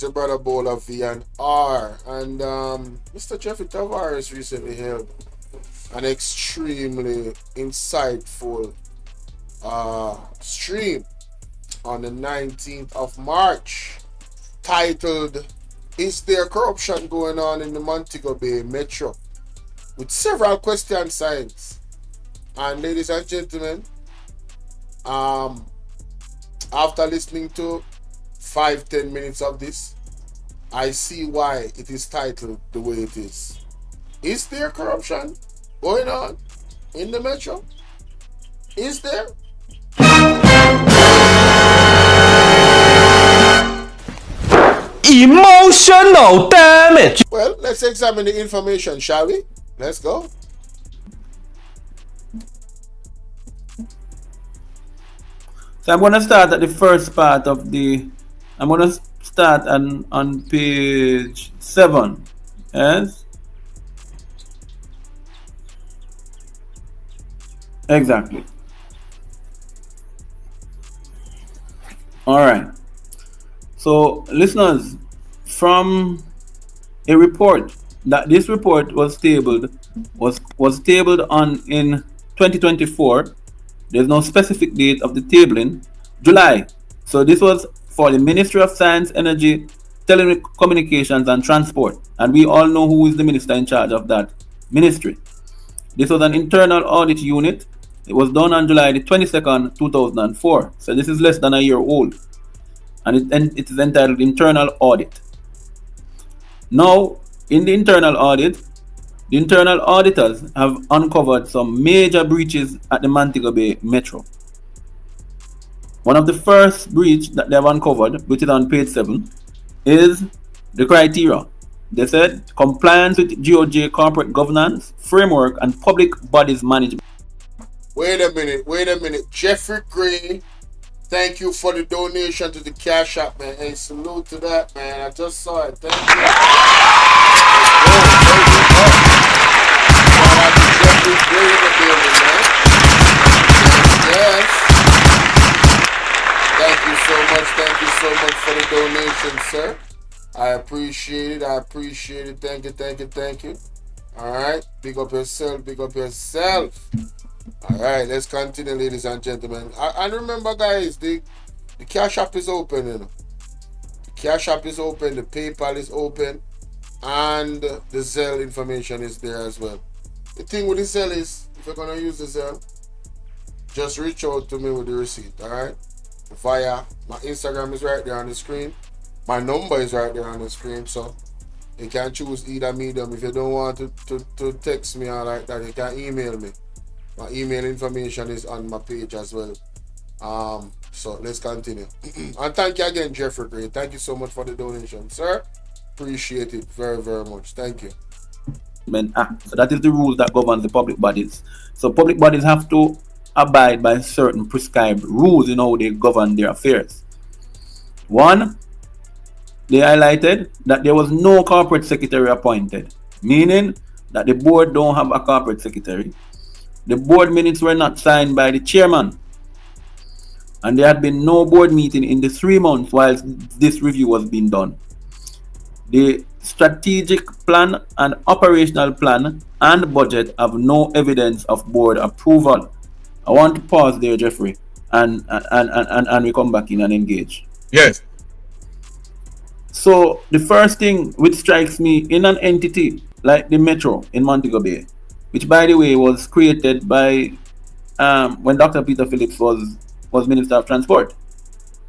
Your brother Bolo V and R. And Mr. Jeffrey Tavares recently held an extremely insightful stream on the 19th of March titled Is There Corruption Going On in the Montego Bay Metro? With several question signs. And ladies and gentlemen, after listening to 5-10 minutes of this, I see why it is titled the way it is. Is there corruption going on in the metro? Is there? Emotional damage. Well, let's examine the information, shall we? Let's go. So I'm going to start at the first part of I'm going to start on page 7. Yes? Exactly. All right. So, listeners, from a report this report was tabled on in 2024. There's no specific date of the tabling. July. So this was for the Ministry of Science, Energy, Telecommunications and Transport. And we all know who is the minister in charge of that ministry. This was an internal audit unit. It was done on July the 22nd, 2004. So this is less than a year old. And it is entitled Internal Audit. Now, in the internal audit, the internal auditors have uncovered some major breaches at the Montego Bay Metro. One of the first breach that they have uncovered, which is on page 7, is the criteria. They said compliance with GOJ corporate governance, framework, and public bodies management. Wait a minute. Jeffrey Gray, thank you for the donation to the Cash App, man. Hey, salute to that, man. I just saw it. Thank you. Shout out to Jeffrey Gray in the building, man. Yes. Thank you so much for the donation, sir. I appreciate it. Thank you. Alright, big up yourself. Alright, let's continue, ladies and gentlemen. And remember, guys, the Cash App is open, you know. The Cash App is open, the PayPal is open, and the Zelle information is there as well. The thing with the Zelle is, if you're gonna use the Zelle, just reach out to me with the receipt, alright? Via my Instagram is right there on the screen. My number is right there on the screen, so you can choose either medium. If you don't want to text me or like that, you can email me. My email information is on my page as well. So let's continue. And thank you again, Jeffrey Gray. Thank you so much for the donation, sir. Appreciate it very, very much. Thank you. So that is the rule that governs the public bodies. So public bodies have to abide by certain prescribed rules in how they govern their affairs. One, they highlighted that there was no corporate secretary appointed, meaning that the board don't have a corporate secretary. The board minutes were not signed by the chairman, and there had been no board meeting in the 3 months whilst this review was being done. The strategic plan and operational plan and budget have no evidence of board approval. I want to pause there, Jeffrey, and we come back in and engage. Yes. So the first thing which strikes me in an entity like the Metro in Montego Bay, which by the way was created by when Dr. Peter Phillips was Minister of Transport,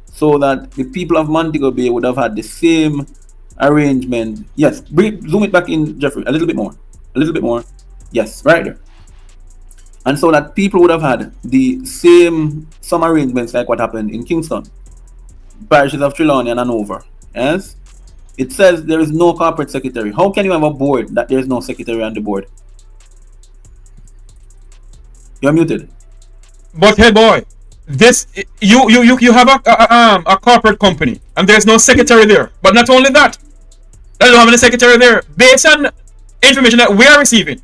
so that the people of Montego Bay would have had the same arrangement. Yes, zoom it back in, Jeffrey, a little bit more. Yes, right there. And so that people would have had some arrangements like what happened in Kingston, parishes of Trelawney and Hanover. Yes, it says there is no corporate secretary. How can you have a board that there is no secretary on the board? You're muted. But hey, boy, this you have a corporate company and there's no secretary there. But not only that, they don't have any secretary there. Based on information that we are receiving,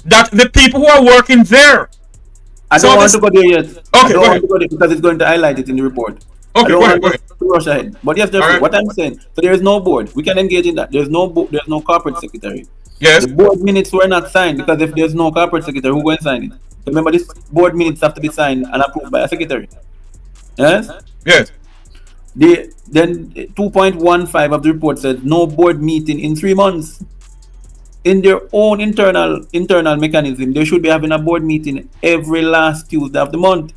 that the people who are working there. I don't want to go there yet. Okay, I don't want to go there because it's going to highlight it in the report. I Okay, don't go want ahead, go us ahead. to rush ahead. But yes, All Jeffrey, right. what I'm saying, so there is no board. We can engage in that. There's no corporate secretary. The Yes. board minutes were not signed because if there's no corporate secretary, who going to sign it? Remember, this board minutes have to be signed and approved by a secretary. Yes? Yes. Then 2.15 of the report says no board meeting in 3 months. In their own internal mechanism, they should be having a board meeting every last Tuesday of the month.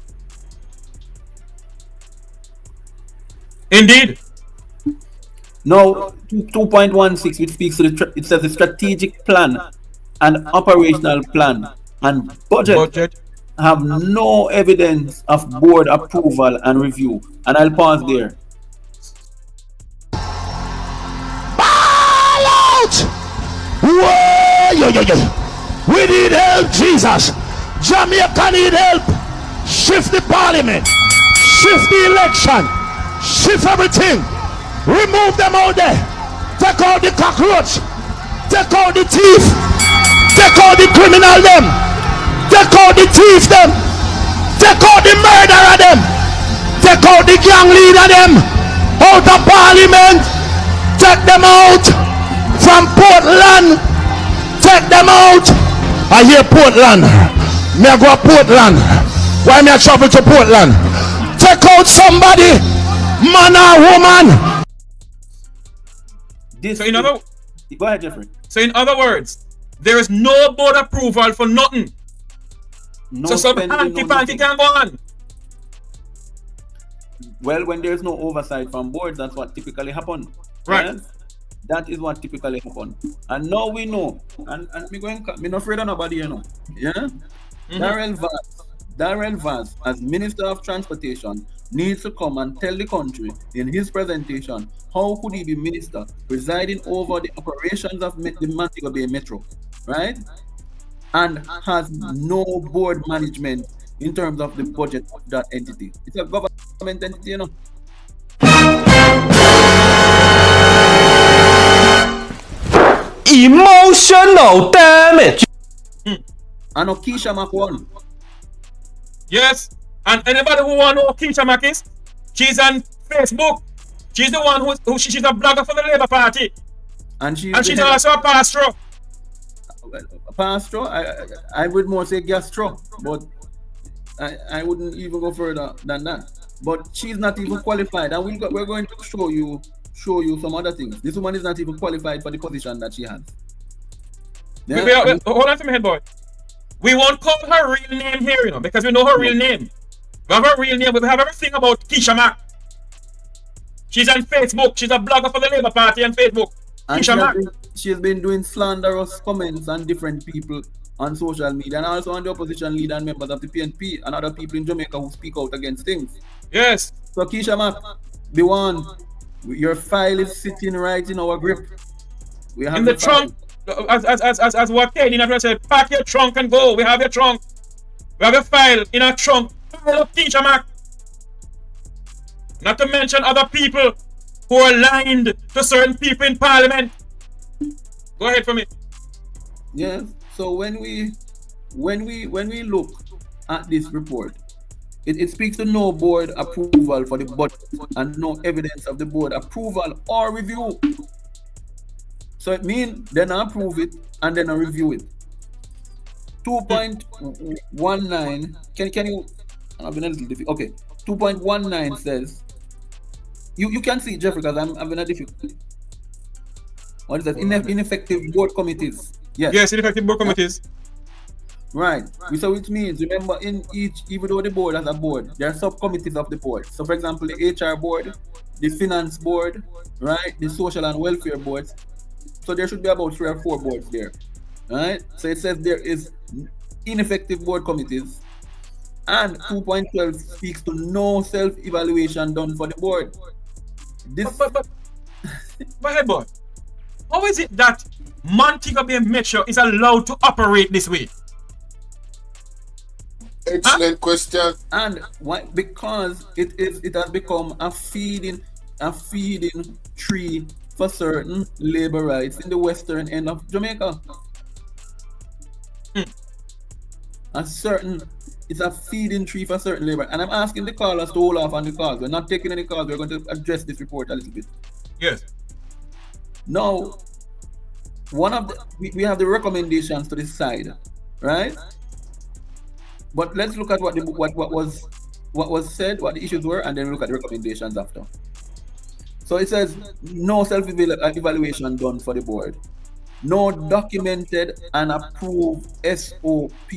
Indeed. Now, 2.16, which speaks to it says the strategic plan and operational plan and budget Budget. have no evidence of board approval and review. And I'll pause there. Ball out! Whoa, yo, yo, yo. We need help, Jesus. Jamaica need help. Shift the parliament. Shift the election. Shift everything. Remove them out there. Take out the cockroach. Take out the thief. Take out the criminal them. Take out the thief them. Take out the murderer them. Take out the gang leader them. Out of parliament. Take them out from Portland. Take them out. I hear Portland. Me I go to Portland. Why me I travel to Portland? Take out somebody, man or woman. This So in other Go ahead, Jeffrey. So in other words, there is no board approval for nothing. No So some spending, no hanky-panky nothing. can go on. Well, when there's no oversight from boards, that's what typically happens. Right. Yes? That is what typically happens. And now we know. And me not afraid of nobody, you know. Yeah? DARYL VAZ, as Minister of Transportation, needs to come and tell the country in his presentation how could he be minister presiding over the operations of the Montego Bay Metro, right? And has no board management in terms of the budget of that entity. It's a government entity, you know. Emotional damage. And Keisha Makwan. Yes. And anybody who want to know Keisha Makis, she's on Facebook. She's the one she's a blogger for the Labour Party. And she's Also a pastor. Pastor, I would more say gastro, but I wouldn't even go further than that. But she's not even qualified, and we're going to show you some other things. This woman is not even qualified for the position that she has. Yeah? Hold on to me, head boy. We won't call her real name here, you know, because we know her real name. We have her real name. We have everything about Keisha Mack. She's on Facebook. She's a blogger for the Labour Party on Facebook. And Keisha Mack. she has been doing slanderous comments on different people on social media, and also on the opposition leader and members of the PNP and other people in Jamaica who speak out against things. Yes. So Keisha Mack, the one, your file is sitting right in our grip. We have In the trunk, as what Katie said, pack your trunk and go. We have your trunk. We have your file in our trunk. File up Keisha Mack. Not to mention other people who are aligned to certain people in Parliament. Go ahead for me. Yes. So when we look at this report, it speaks to no board approval for the budget and no evidence of the board approval or review. So it means then I approve it and then I review it. 2.19. Can you? I've been a little difficult. Okay. 2.19 says. You can see, Jeffrey, because I'm having a difficulty. What is that? Ineffective board committees. Yes. Yes, ineffective board committees. Right. So which means, remember, in each, even though the board has a board, there are subcommittees of the board. So, for example, the HR board, the finance board, right, the social and welfare boards. So there should be about 3 or 4 boards there, right? So it says there is ineffective board committees, and 2.12 speaks to no self-evaluation done for the board. This, But hey, boy, how is it that Montego Bay Metro is allowed to operate this way? Excellent question. and why? Because it has become a feeding tree for certain labor rights in the western end of Jamaica. A certain it's a feeding tree for certain labor. And I'm asking the callers to hold off on the calls. We're not taking any calls. We're going to address this report a little bit. Yes. Now, we have the recommendations to this side, right? But let's look at what was said, what the issues were, and then look at the recommendations after. So it says no self-evaluation done for the board, no documented and approved SOP.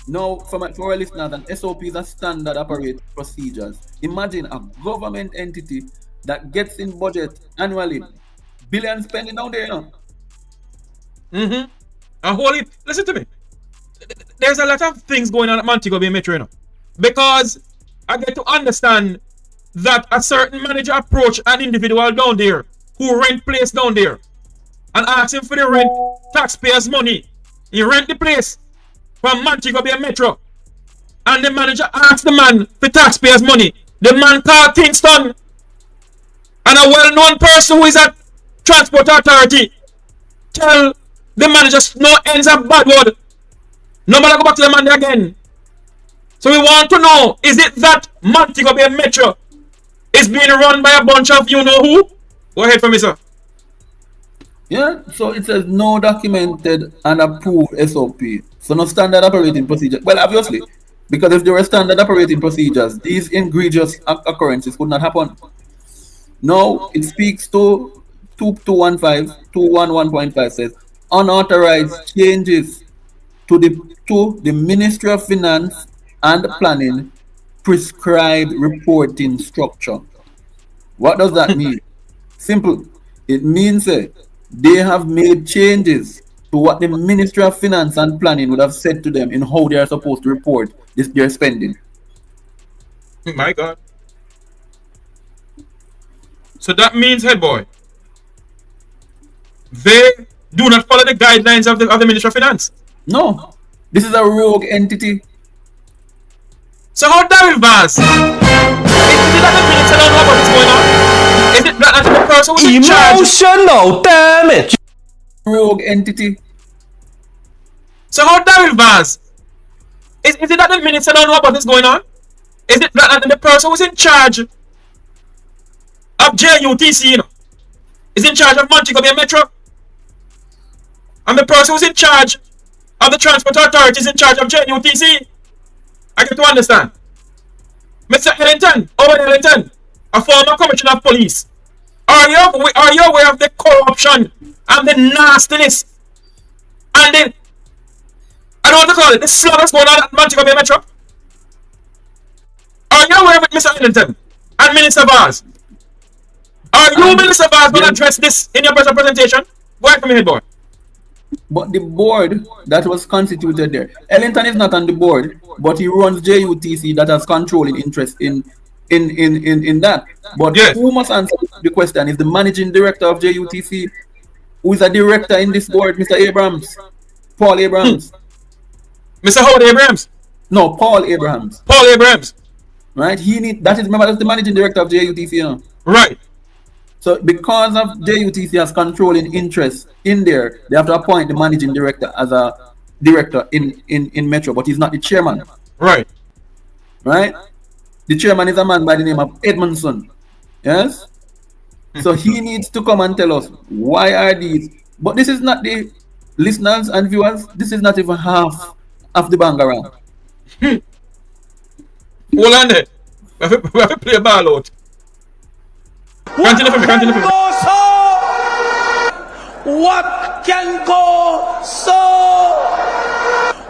Now, for our listeners, an SOP is a standard operating procedures. Imagine a government entity that gets in budget annually, billion spending down there, you know. Mm-hmm. And holy, listen to me. There's a lot of things going on at Montego Bay Metro, you know, because I get to understand that a certain manager approach an individual down there who rent place down there and ask him for the rent, taxpayers' money. He rent the place from Montego Bay Metro, and the manager asks the man for taxpayers' money. The man called Kingston, and a well-known person who is at Transport Authority tell the manager no ends up bad word. No matter go back to the man again. So we want to know, is it that Montego Bay Metro is being run by a bunch of you know who? Go ahead for me, sir. Yeah, so it says no documented and approved SOP. So no standard operating procedure. Well, obviously, because if there were standard operating procedures, these egregious occurrences could not happen. No, it speaks to 211.5 says unauthorized changes to the Ministry of Finance and Planning prescribed reporting structure. What does that mean? Simple. It means they have made changes to what the Ministry of Finance and Planning would have said to them in how they are supposed to report their spending. My God. So that means, head boy, they do not follow the guidelines of the Ministry of Finance. No, this is a rogue entity. So how DARYL VAZ? Is it that the minutes don't know what is going on? Is it that the person who's in charge? Emotional damage. Rogue entity. So how DARYL VAZ? Is it that the minutes don't know what is going on? Is it that the person who's in charge of JUTC, you know, is in charge of Montego Bay Metro? And the person who's in charge of the Transport Authority is in charge of JUTC? I get to understand. Mr. Ellington, Owen Ellington, a former commissioner of police, are you aware of the corruption and the nastiness and the, I don't want to call it, the slaughter that's going on at Montego Bay Metro? Are you aware of it, Mr. Ellington and Minister VAZ? Are you, Minister VAZ, going to address this in your present presentation? Go ahead from here, boy. But the board that was constituted there, Ellington is not on the board, but he runs JUTC that has controlling interest in that. But yes, who must answer the question is the managing director of JUTC, who is a director in this board, Mr. Abrams, Paul Abrams. Mr. Howard Abrams? No, Paul Abrams. Paul Abrams. Right? That is, remember, that's the managing director of JUTC, you know? Right. So because of JUTC has controlling interest in there, they have to appoint the managing director as a director in Metro, but he's not the chairman. Right. Right? The chairman is a man by the name of Edmondson. Yes? So he needs to come and tell us why are these. But this is not the listeners and viewers, this is not even half of the bang around. Hold on there. We have to play a ball out. Continue for me, continue for me. What can go so?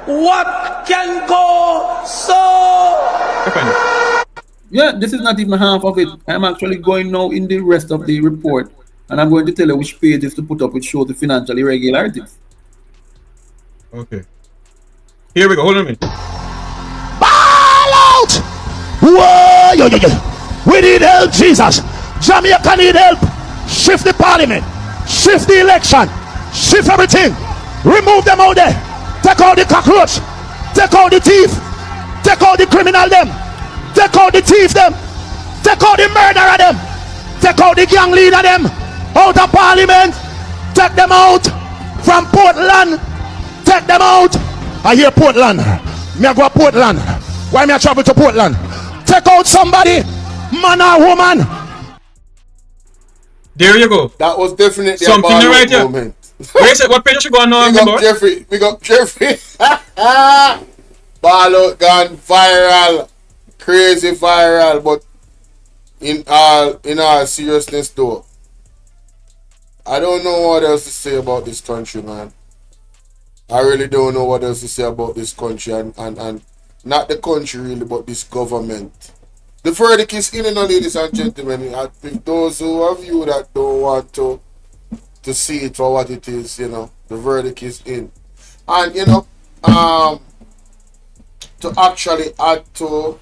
What can go so? Yeah, this is not even half of it. I'm actually going now in the rest of the report, and I'm going to tell you which pages to put up which show the financial irregularities. Okay. Here we go. Hold on a minute. Ball out! Whoa! Yo, yo, yo. We need help, Jesus. Jamaica need help. Shift the parliament. Shift the election. Shift everything. Remove them out there. Take out the cockroach. Take out the thief. Take out the criminal them. Take out the thief them. Take out the murderer them. Take out the gang leader them. Out of parliament. Take them out. From Portland. Take them out. I hear Portland. Me I go to Portland. Why me I travel to Portland? Take out somebody, man or woman. There you go. That was definitely Something a ball right here. moment. Where is it? What page should go on now, Big up boy? Jeffrey. Big up Jeffrey. Bolo gone viral. Crazy viral. But in all seriousness though, I don't know what else to say about this country, man. I really don't know what else to say about this country and not the country really, but this government. The verdict is in, ladies and gentlemen. I think those who have you that don't want to see it for what it is, the verdict is in. And to actually add to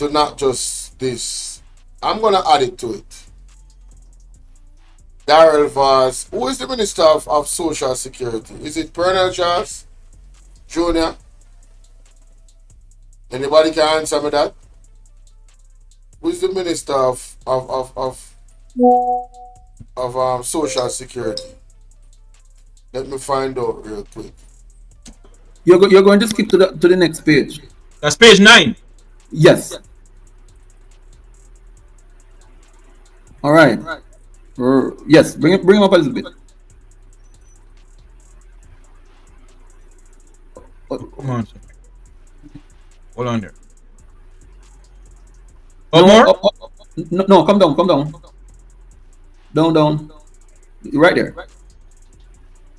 not just this, I'm gonna add it to it. DARYL VAZ, who is the Minister of Social Security? Is it Pernell Charles Jr.? Anybody can answer me that? Who is the Minister of Social Security? Let me find out real quick. You're going to skip to the next page. That's page 9. Yes. All right. Yes. Bring him up a little bit. Come on. Hold on there. More? No, come down. Down. Right there.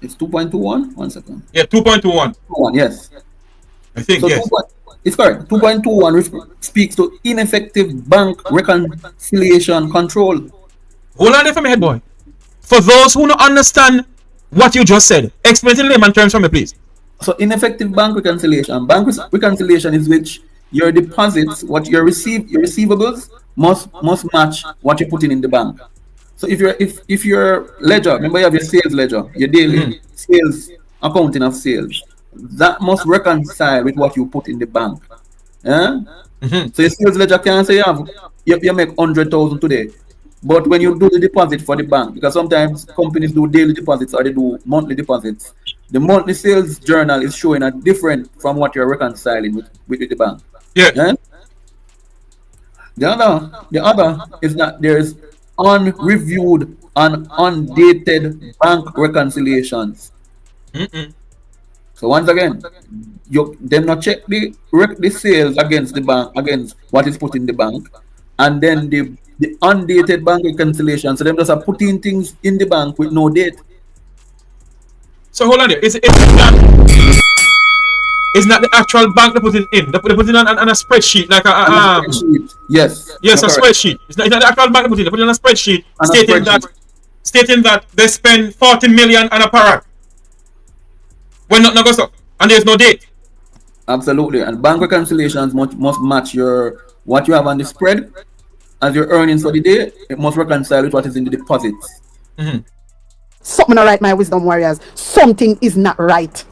It's 2.21. 1 second. Yeah, 2.21. Yes. I think, So yes. it's correct. 2.21 speaks to ineffective bank reconciliation control. Hold on there for me, head boy. For those who don't understand what you just said, explain it in layman terms for me, please. So ineffective bank reconciliation. Bank reconciliation is which your deposits, what your receivables must match what you're putting in the bank. So if your ledger, remember you have your sales ledger, your daily sales accounting of sales, that must reconcile with what you put in the bank. Yeah? So your sales ledger can say you make 100,000 today. But when you do the deposit for the bank, because sometimes companies do daily deposits or they do monthly deposits, the monthly sales journal is showing a different from what you're reconciling with the bank. Yeah. Yeah? The other is that there's unreviewed and undated bank reconciliations. So once again, them not check the sales against the bank, against what is put in the bank, and then the undated bank reconciliation. So them just are putting things in the bank with no date. So hold on there. It's not the actual bank they put it in. They put it on a spreadsheet, like a Spreadsheet. Yes. Yes, a spreadsheet. It's not the actual bank they put it in. They put it on a spreadsheet stating that they spend 40 million on a parrot. When nothing goes up. And there's no date. Absolutely. And bank reconciliations must match what you have on the spread as your earnings for the day. It must reconcile with what is in the deposits. Something not right, my wisdom warriors. Something is not right.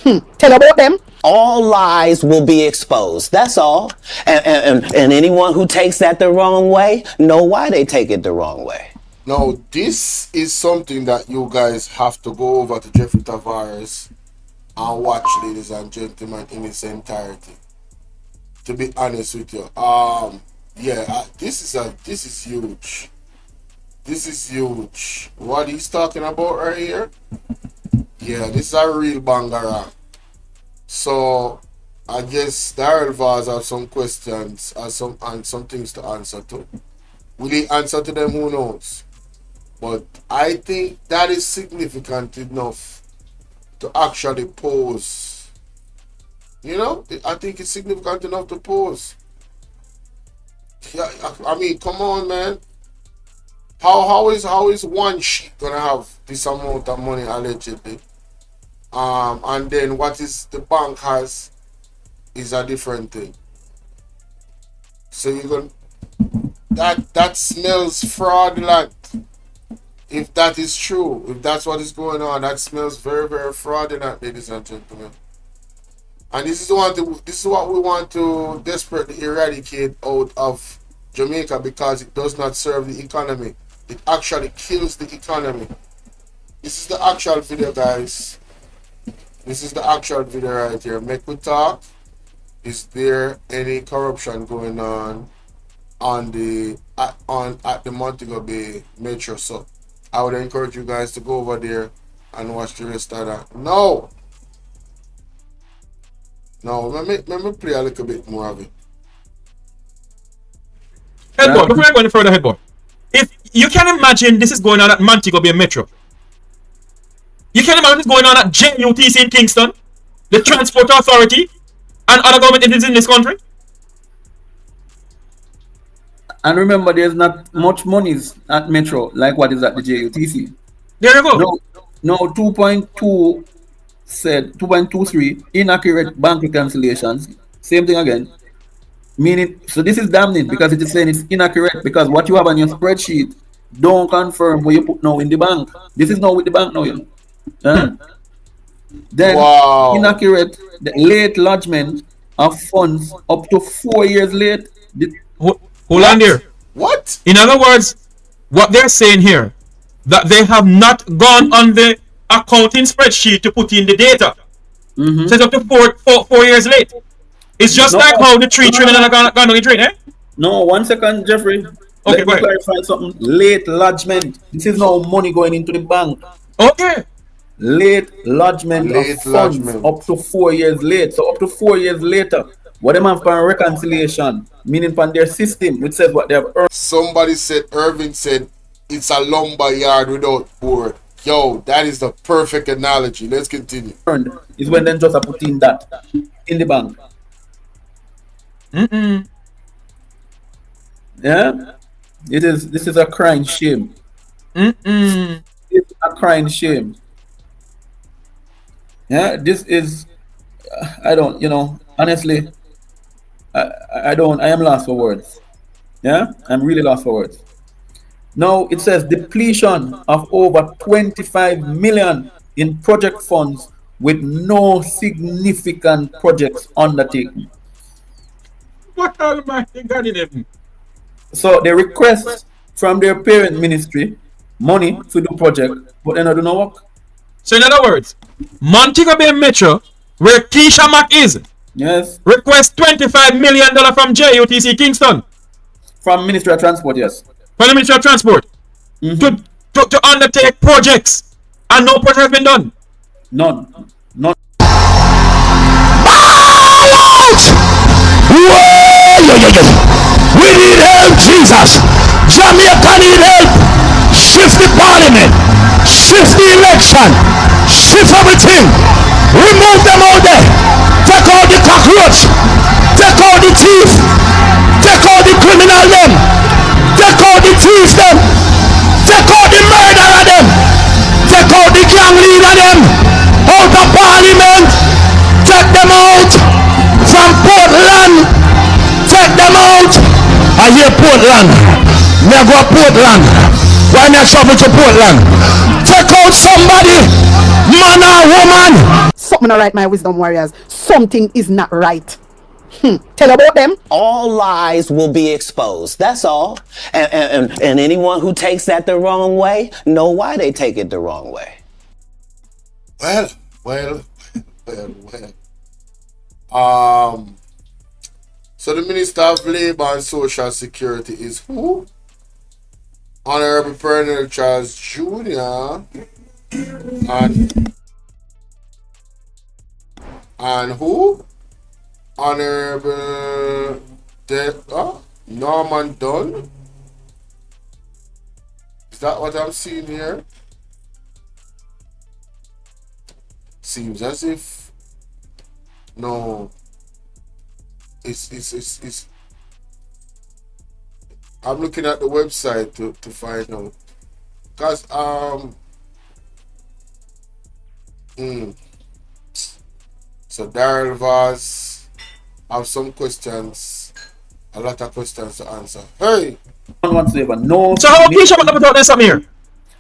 Tell about them. All lies will be exposed. That's all. And anyone who takes that the wrong way, know why they take it the wrong way. Now, this is something that you guys have to go over to Jeffrey Tavares and watch, ladies and gentlemen, in its entirety. To be honest with you, this is huge. This is huge. What he's talking about right here, yeah, this is a real bangarang. So I guess DARYL VAZ have some questions and some things to answer to. Will he answer to them? Who knows? But I think that is significant enough to actually pose. I think it's significant enough to pose. Yeah, I mean, come on, man. How is one sheet gonna have this amount of money allegedly? And then what is the bank has is a different thing. So you're gonna that smells fraudulent. If that is true, if that's what is going on, that smells very, very fraudulent, ladies and gentlemen. And this is what we want to desperately eradicate out of Jamaica, because it does not serve the economy. It actually kills the economy. This is the actual video, guys. This is the actual video right here. Make we talk. Is there any corruption going on the at the Montego Bay Metro? So I would encourage you guys to go over there and watch the rest of that. No, let me play a little bit more of it. Headboard, before I go any further, headboard. If you can imagine this is going on at Montego Bay Metro. You can imagine this going on at JUTC in Kingston, the Transport Authority, and other government entities in this country. And remember, there's not much monies at Metro like what is at the JUTC. There you go. No, 2.2 said 2.23 inaccurate bank reconciliations. Same thing again. Meaning, so this is damning because it is saying it's inaccurate because what you have on your spreadsheet don't confirm what you put now in the bank. This is now with the bank now, you know. Then inaccurate the late lodgement of funds up to 4 years late. Hold on there. What? In other words, what they're saying here, that they have not gone on the accounting spreadsheet to put in the data. So it's up to 4 years late. It's just like how the 3 trillion are gone on the train, eh? No, 1 second, Jeffrey. Okay, Let me clarify something. Late lodgement. This is no money going into the bank. Okay. Late lodgement of funds up to 4 years late. So up to 4 years later, what them have for reconciliation, meaning from their system, which says what they have earned. Somebody said, Irvin said, it's a lumber yard without board. Yo, that is the perfect analogy. Let's continue. Earned is when they just are putting that in the bank. Yeah, this is a crying shame. It's a crying shame. Yeah, this is I don't, honestly, I am lost for words. Yeah, I'm really lost for words. Now it says depletion of over 25 million in project funds with no significant projects undertaken. What almighty God in heaven? So they request from their parent ministry money to do project, but they don't do no work. So in other words, Montego Bay Metro, where Keisha Mack is, yes, request $25 million from JUTC Kingston. From Ministry of Transport, yes. From the Ministry of Transport. To undertake projects. And no project has been done. None. We need help, Jesus. Jamaica need help. Shift the parliament. Shift the election. Shift everything. Remove them out there. Take out the cockroach. Take out the thief. Take out the criminal them. Take out the thief them. Take out the murderer them. Take out the gang leader them. Out of parliament. Take them out from Portland. Take them out. I hear Portland. Me I go to Portland. Why me I travel to Portland? Take out somebody, man or woman. Something not right, my wisdom warriors. Something is not right. Tell about them. All lies will be exposed. That's all. And anyone who takes that the wrong way, know why they take it the wrong way. Well. So the Minister of Labour and Social Security is who? Honorable Colonel Charles Jr. and who? Honorable Norman Dunn. Is that what I'm seeing here? Seems as if no. It's I'm looking at the website to find out, because so DARYL VAZ have some questions, a lot of questions to answer. Hey, whatsoever. No. So how Keisha Mack put out this up here?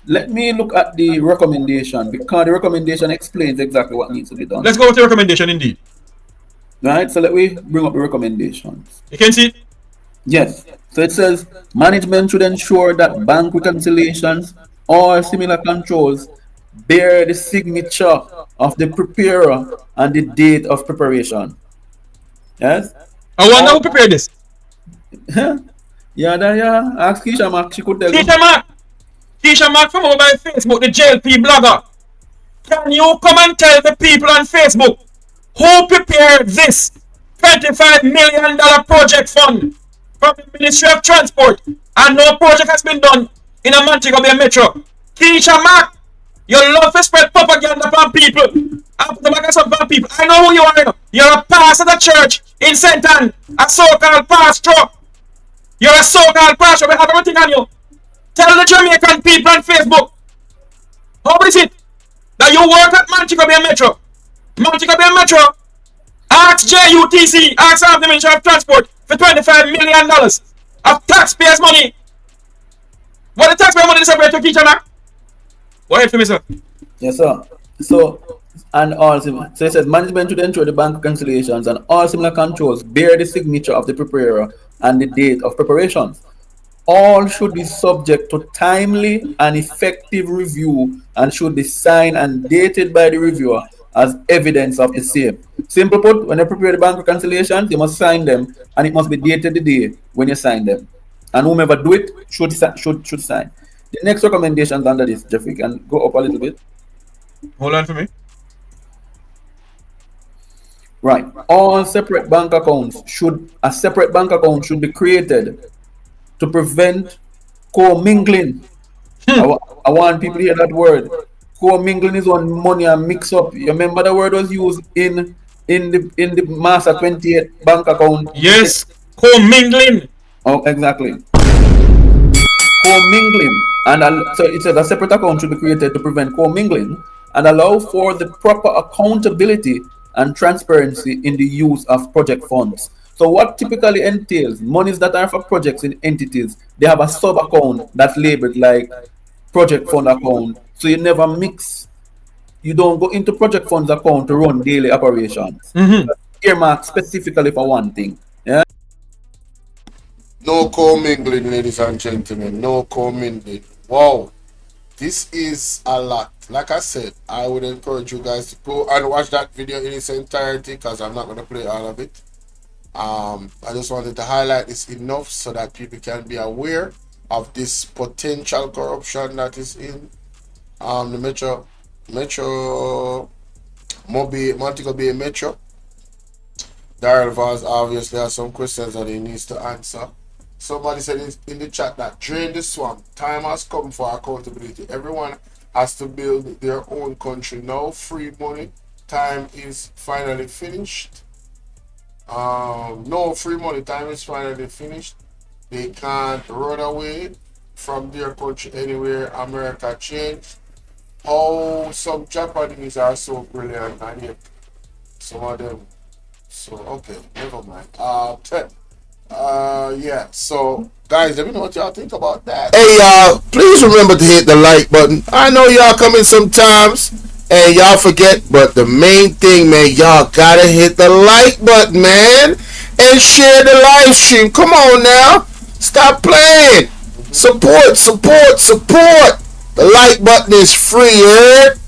Let me look at the recommendation, because the recommendation explains exactly what needs to be done. Let's go with the recommendation indeed. Right, so let me bring up the recommendations. You can see it? Yes. So it says management should ensure that bank reconciliations or similar controls bear the signature of the preparer and the date of preparation. Yes? I wonder who All, prepared this. yeah. Ask Keisha Mark, she could tell you. Keisha Mark from over by Facebook, the JLP blogger. Can you come and tell the people on Facebook who prepared this $25 million project fund from the Ministry of Transport and no project has been done in a Montego Bay Metro? Keisha Mark, you love to spread propaganda from people and put the back some from people. I know who you are. You're a pastor of the church in St. Anne, a so-called pastor. You're a so-called pastor. We have everything on you. Tell the Jamaican people on Facebook. How is it that you work at Montego Bay Metro? Montego Bay Metro, ask JUTC, ask the Ministry of Transport for $25 million of taxpayers' money. What the taxpayer money is separate to Keisha Mark? Go ahead for me, sir. Yes, sir. So, and also, so it says management should ensure the bank reconciliations and all similar controls bear the signature of the preparer and the date of preparations. All should be subject to timely and effective review and should be signed and dated by the reviewer as evidence of the same. Simple put, when you prepare the bank reconciliations, you must sign them and it must be dated the day when you sign them. And whomever do it should sign. The next recommendations under this, Jeffrey, can go up a little bit. Hold on for me. Right. All separate bank accounts a separate bank account should be created to prevent co-mingling. I want people to hear that word. Co-mingling is when money are mixed up. You remember the word was used in the Master 28 bank account? Yes, co-mingling. Oh, exactly. Co-mingling. And so it says a separate account should be created to prevent co-mingling and allow for the proper accountability and transparency in the use of project funds. So what typically entails monies that are for projects in entities, they have a sub account that's labeled like project fund account. So you never mix. You don't go into project funds account to run daily operations. Earmarked specifically for one thing. Yeah. No commingling, ladies and gentlemen. No commingling. Wow. This is a lot. Like I said, I would encourage you guys to go and watch that video in its entirety because I'm not going to play all of it. I just wanted to highlight this enough so that people can be aware of this potential corruption that is in the MOBAY, Montego Bay Metro. DARYL VAZ obviously has some questions that he needs to answer. Somebody said in the chat that drain the swamp. Time has come for accountability. Everyone has to build their own country now. Free money. Time is finally finished. No free money. Time is finally finished. They can't run away from their country anywhere. America changed. Oh, some Japanese are so brilliant, and yet some of them. So okay, never mind. Yeah. So guys, let me know what y'all think about that. Hey y'all, please remember to hit the like button. I know y'all come in sometimes and y'all forget, but the main thing, man, y'all gotta hit the like button, man, and share the live stream. Come on now, stop playing. Support. The like button is free, heard?